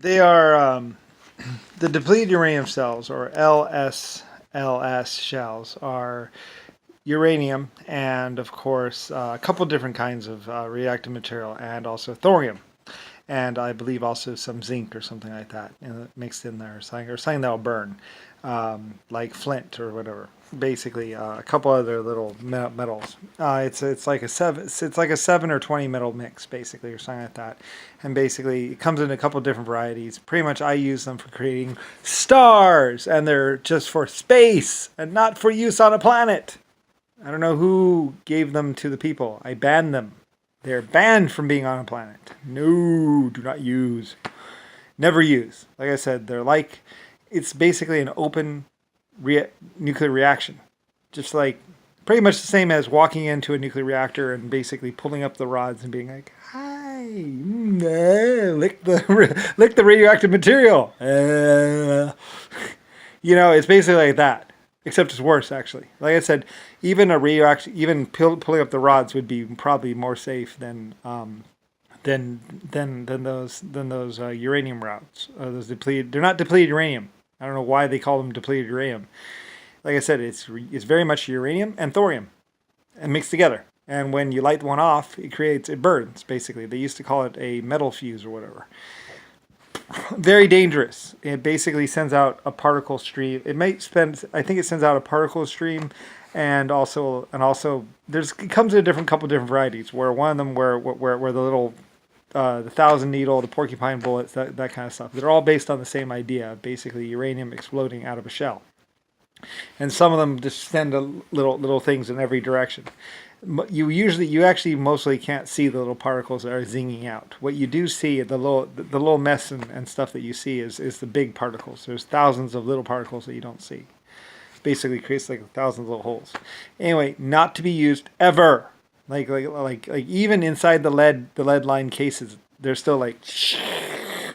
They are the depleted uranium cells, or LSLS shells, are uranium and, of course, a couple different kinds of reactive material, and also thorium, and I believe also some zinc or something like that mixed in there, or something that'll burn, like flint or whatever. Basically, a couple other little metals. It's like a 7 or 20 metal mix, basically, or something like that. And basically, it comes in a couple different varieties. Pretty much, I use them for creating stars, and they're just for space and not for use on a planet. I don't know who gave them to the people. I banned them. They're banned from being on a planet. No, do not use. Never use. Like I said, it's basically an open nuclear reaction. Just like, pretty much the same as walking into a nuclear reactor and basically pulling up the rods and being like, hi, lick lick the radioactive material. It's basically like that. Except it's worse, actually. Like I said, even pulling up the rods would be probably more safe than those uranium routes. Those depleted. They're not depleted uranium. I don't know why they call them depleted uranium. Like I said, it's very much uranium and thorium, and mixed together. And when you light one off, it burns. Basically, they used to call it a metal fuse or whatever. Very dangerous. It basically sends out a particle stream. I think it sends out a particle stream, and also it comes in a couple different varieties. Where one of them, where the little the thousand needle, the porcupine bullets, that kind of stuff. They're all based on the same idea, basically uranium exploding out of a shell. And some of them just send little things in every direction. You actually mostly can't see the little particles that are zinging out. What you do see, the little mess and stuff that you see is the big particles. There's thousands of little particles that you don't see. Basically creates like thousands of little holes. Anyway, not to be used ever. Like even inside the lead line cases, they're still like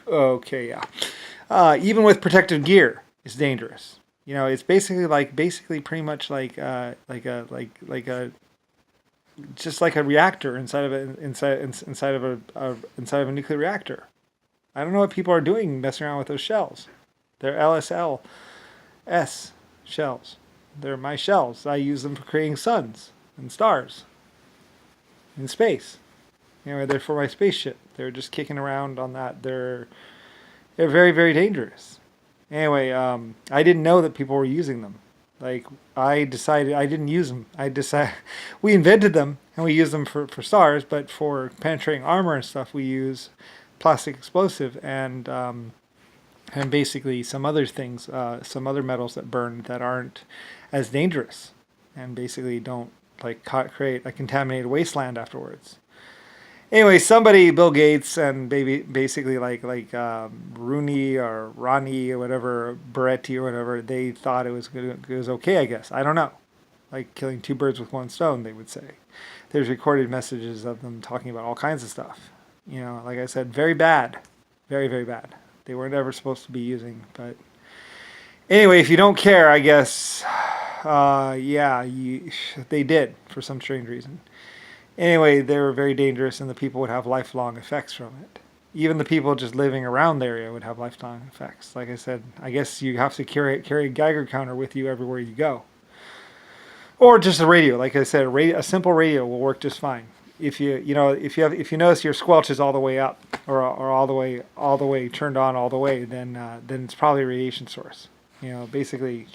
okay, yeah. Even with protective gear, it's dangerous. It's basically pretty much like a just like a reactor inside of a nuclear reactor. I don't know what people are doing messing around with those shells. They're LSLS shells. They're my shells. I use them for creating suns and stars in space. They're for my spaceship. They're just kicking around on that. They're very, very dangerous. Anyway, I didn't know that people were using them. Like, I decided I didn't use them. We invented them and we use them for stars, but for penetrating armor and stuff, we use plastic explosive and basically some other things, some other metals that burn that aren't as dangerous, and basically don't create a contaminated wasteland afterwards. Anyway, somebody, Bill Gates, and basically Rooney or Ronnie or whatever, Beretti or whatever, they thought it was okay, I guess. I don't know. Like killing two birds with one stone, they would say. There's recorded messages of them talking about all kinds of stuff. Like I said, very bad. Very, very bad. They weren't ever supposed to be using. But anyway, if you don't care, I guess, they did for some strange reason. Anyway, they were very dangerous, and the people would have lifelong effects from it. Even the people just living around the area would have lifelong effects. Like I said, I guess you have to carry a Geiger counter with you everywhere you go, or just a radio. Like I said, a simple radio will work just fine. If you notice your squelch is all the way up, or all the way turned on all the way, then it's probably a radiation source. Basically,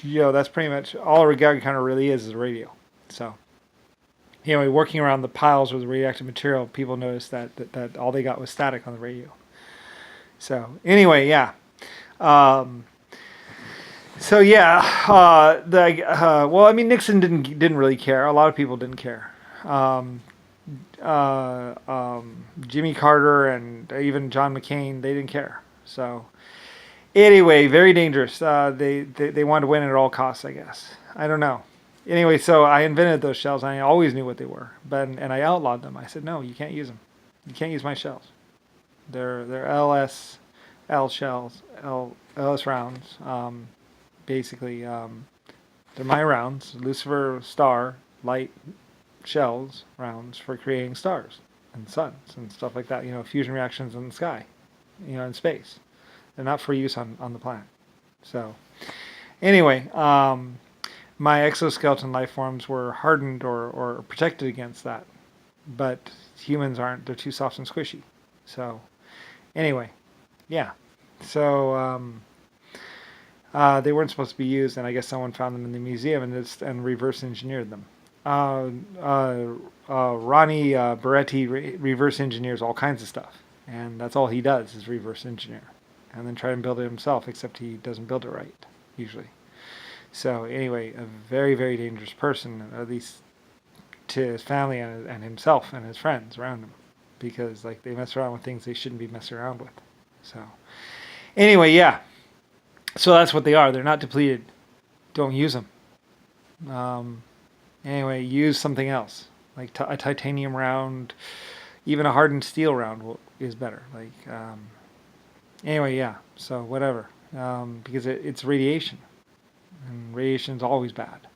that's pretty much all a Geiger counter really is a radio. So. Anyway, working around the piles with the radioactive material, people noticed that all they got was static on the radio. So anyway, yeah. Nixon didn't really care. A lot of people didn't care. Jimmy Carter and even John McCain, they didn't care. So anyway, very dangerous. They wanted to win at all costs, I guess. I don't know. Anyway, so I invented those shells, and I always knew what they were, and I outlawed them. I said, no, you can't use them. You can't use my shells. They're LSL shells, LS rounds. Basically, they're my rounds, Lucifer star light shells rounds for creating stars and suns and stuff like that. Fusion reactions in the sky. in space. They're not for use on the planet. So anyway, my exoskeleton life forms were hardened or protected against that, but humans aren't. They're too soft and squishy. So anyway, yeah. So they weren't supposed to be used, and I guess someone found them in the museum and reverse engineered them. Ronnie Beretti reverse engineers all kinds of stuff, and that's all he does is reverse engineer, and then try and build it himself. Except he doesn't build it right usually. So anyway, a very, very dangerous person, at least to his family and himself and his friends around him, because like they mess around with things they shouldn't be messing around with. So anyway, yeah. So that's what they are. They're not depleted. Don't use them. Anyway, use something else, like a titanium round, even a hardened steel round is better. Like anyway, yeah. So whatever, because it's radiation, and radiation is always bad.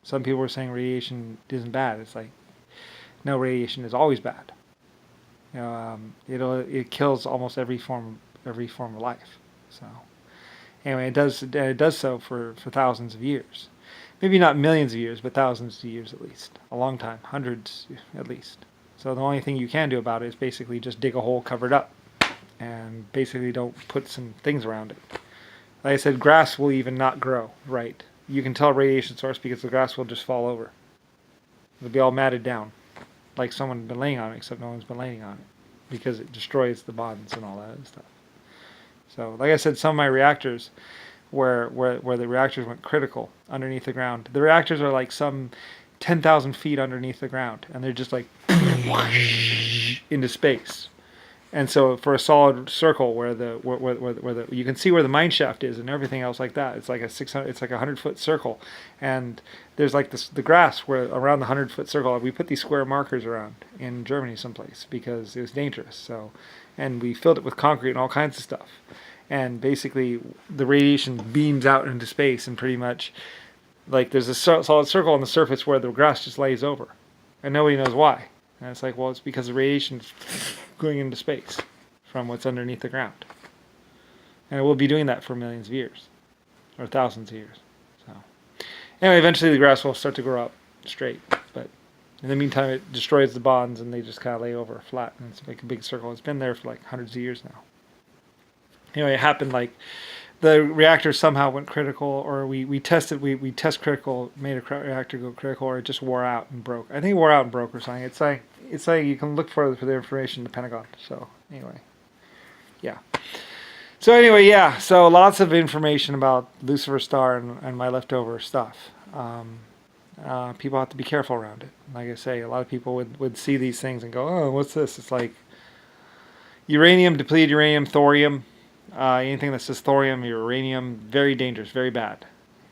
Some people are saying radiation isn't bad. It's like, no, radiation is always bad. It kills almost every form of life. So anyway, it does so for thousands of years. Maybe not millions of years, but thousands of years at least. A long time, hundreds at least. So the only thing you can do about it is basically just dig a hole, cover it up, and basically don't put some things around it. Like I said, grass will even not grow right. You can tell a radiation source because the grass will just fall over. It'll be all matted down, like someone had been laying on it, except no one's been laying on it, because it destroys the bonds and all that other stuff. So, like I said, some of my reactors, where the reactors went critical underneath the ground, the reactors are like some 10,000 feet underneath the ground, and they're just like into space. And so for a solid circle where you can see where the mine shaft is and everything else like that, it's like a 100-foot circle, and there's like the grass where around the 100-foot circle. We put these square markers around in Germany someplace because it was dangerous. So, and we filled it with concrete and all kinds of stuff, and basically the radiation beams out into space, and pretty much like there's a solid circle on the surface where the grass just lays over, and nobody knows why. And it's like, well, it's because the radiation's going into space from what's underneath the ground. And it will be doing that for millions of years, or thousands of years. So anyway, eventually the grass will start to grow up straight. But in the meantime, it destroys the bonds, and they just kind of lay over flat. And it's like a big circle. It's been there for like hundreds of years now. Anyway, it happened like the reactor somehow went critical, or we test critical, made a reactor go critical, or it just wore out and broke. I think it wore out and broke or something. It's like you can look for the information in the Pentagon. So anyway, yeah. So anyway, yeah. So lots of information about Lucifer Star and my leftover stuff. People have to be careful around it. Like I say, a lot of people would see these things and go, "Oh, what's this?" It's like uranium, depleted uranium, thorium. Anything that says thorium, uranium, very dangerous, very bad.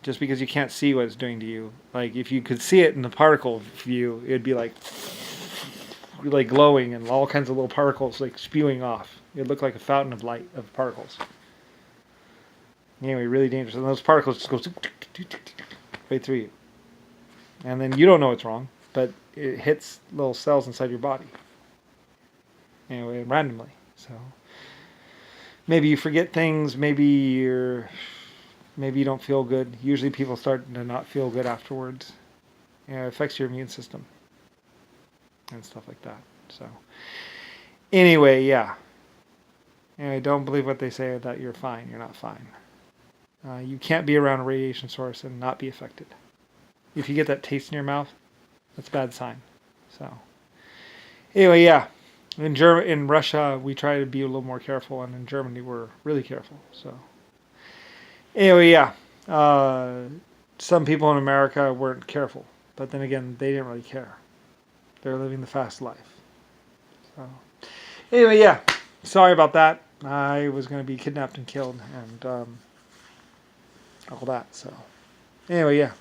Just because you can't see what it's doing to you. Like if you could see it in the particle view, it'd be like glowing and all kinds of little particles like spewing off. It'd look like a fountain of light of particles. Anyway, really dangerous. And those particles just go right through you. And then you don't know what's wrong, but it hits little cells inside your body. Anyway, randomly. So maybe you forget things, maybe you don't feel good. Usually people start to not feel good afterwards. It affects your immune system and stuff like that. So anyway, yeah. Anyway, don't believe what they say that you're fine. You're not fine. You can't be around a radiation source and not be affected. If you get that taste in your mouth, that's a bad sign. So anyway, yeah. In Russia, we try to be a little more careful, and in Germany, we're really careful. So anyway, yeah. Some people in America weren't careful, but then again, they didn't really care. They're living the fast life. So anyway, yeah. Sorry about that. I was going to be kidnapped and killed, and all that. So anyway, yeah.